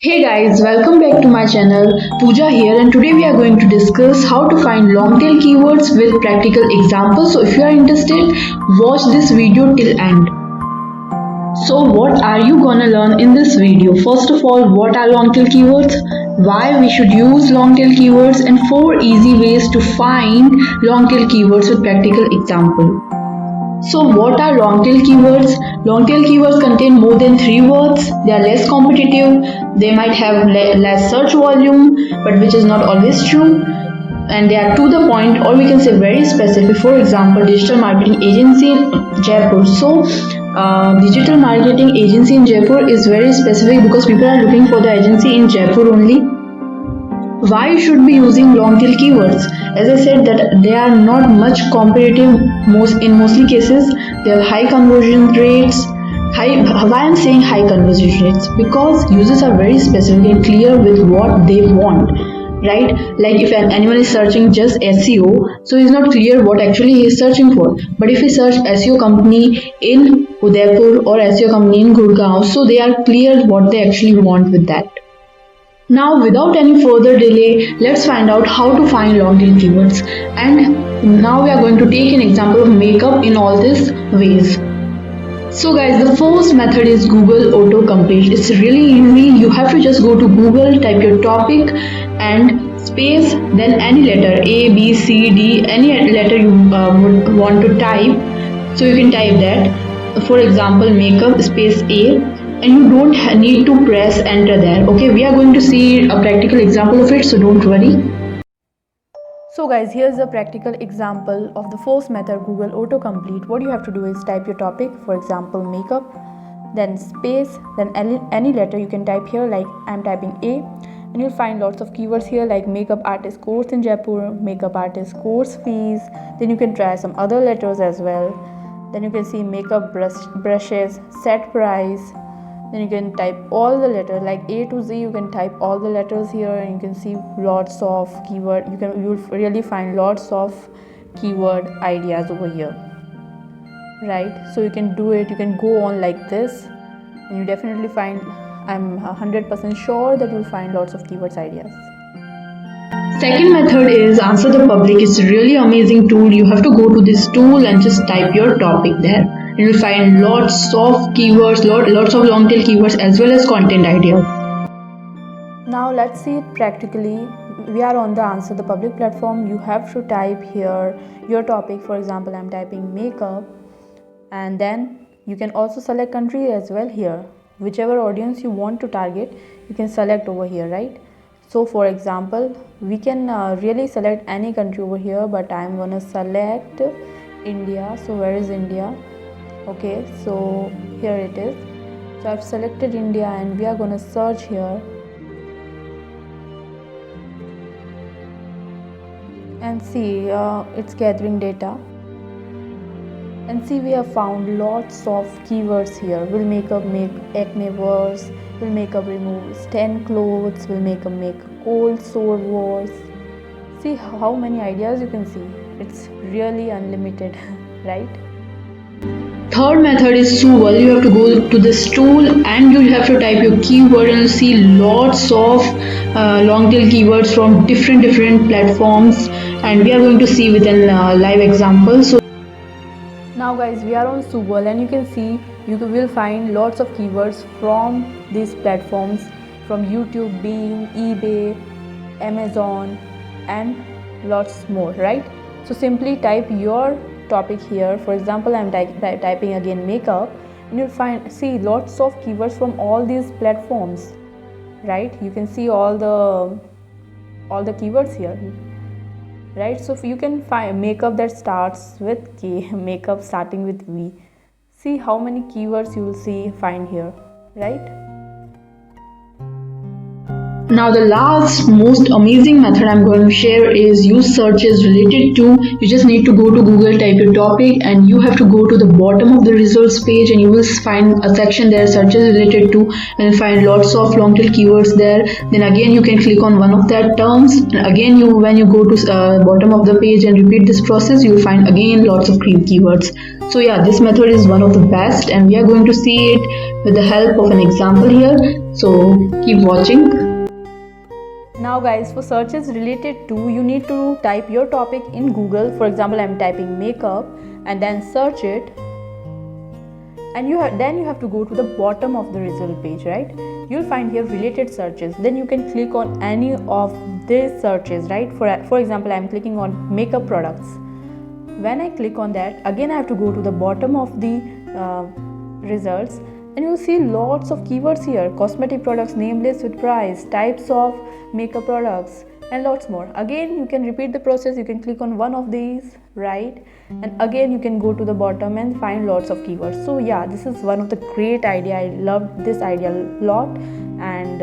Hey guys, welcome back to my channel. Pooja here, and today we are going to discuss how to find long tail keywords with practical examples. So if you are interested, watch this video till end. So what are you gonna learn in this video? First of all, what are long tail keywords? Why we should use long tail keywords, and 4 easy ways to find long tail keywords with practical example. So what are long tail keywords? Long tail keywords contain more than 3 words. They are less competitive. They might have less search volume, but which is not always true. And they are to the point, or we can say very specific. For example, digital marketing agency in Jaipur. So digital marketing agency in Jaipur is very specific because people are looking for the agency in Jaipur only. Why you should be using long tail keywords? As I said that they are not much competitive in mostly cases. They have high conversion rates. Why I'm saying high conversion rates? Because users are very specific and clear with what they want, right? Like if anyone is searching just SEO, so he's not clear what actually he is searching for. But if he search SEO company in Udaipur or SEO company in Gurgaon, so they are clear what they actually want with that. Now without any further delay, let's find out how to find long tail keywords. And now we are going to take an example of makeup in all these ways. So guys, the first method is Google autocomplete. It's really easy. You have to just go to Google, type your topic and space, then any letter A, B, C, D, any letter you would want to type. So you can type that. For example, makeup space A, and you don't need to press enter there. Okay, we are going to see a practical example of it, so don't worry. So guys, here's a practical example of the first method, Google autocomplete. What you have to do is type your topic, for example makeup, then space, then any letter you can type here, like I'm typing A, and you'll find lots of keywords here like makeup artist course in Jaipur, makeup artist course fees. Then you can try some other letters as well. Then you can see makeup brushes, set price. Then you can type all the letters like A to Z. You can type all the letters here, and you can see lots of keyword. You'll really find lots of keyword ideas over here, right? So you can do it. You can go on like this, and you definitely find. I'm 100% sure that you'll find lots of keywords ideas. Second method is Answer the Public. It's a really amazing tool. You have to go to this tool and just type your topic there. You'll find lots of keywords, lots of long tail keywords as well as content ideas. Now let's see it practically. We are on the Answer the Public platform. You have to type here your topic. For example, I'm typing makeup, and then you can also select country as well here. Whichever audience you want to target, you can select over here, right? So for example, we can really select any country over here, but I'm gonna select India. So where is India? Okay, so here it is. So I've selected India, and we are gonna search here and see it's gathering data, and see we have found lots of keywords here. Will makeup make acne worse, will makeup remove stain clothes, will makeup make cold sore worse. See how many ideas you can see. It's really unlimited right? Third method is Suval. You have to go to this tool and you have to type your keyword, and you'll see lots of long tail keywords from different platforms, and we are going to see with a live example. So now guys, we are on Suval, and you can see you will find lots of keywords from these platforms, from YouTube, Bing, eBay, Amazon, and lots more, right? So simply type your topic here. For example, I'm typing again makeup, and you'll see lots of keywords from all these platforms, right? You can see all the keywords here, right? So if you can find makeup that starts with K, makeup starting with V. See how many keywords you will find here, right? now the last most amazing method I'm going to share is use searches related to. You just need to go to Google, type your topic, and you have to go to the bottom of the results page, and you will find a section there, searches related to, and you'll find lots of long tail keywords there. Then again you can click on one of that terms, and again when you go to bottom of the page and repeat this process, you'll find again lots of keywords. So yeah, this method is one of the best and we are going to see it with the help of an example here. So keep watching. Now guys, for searches related to, you need to type your topic in Google. For example, I'm typing makeup and then search it, and then you have to go to the bottom of the result page, right? You'll find here related searches. Then you can click on any of these searches, right? For example, I'm clicking on makeup products. When I click on that, again I have to go to the bottom of the results, and you'll see lots of keywords here: cosmetic products, name list with price, types of makeup products, and lots more. Again, you can repeat the process. You can click on one of these, right? And again you can go to the bottom and find lots of keywords. So yeah, this is one of the great idea. I loved this idea a lot, and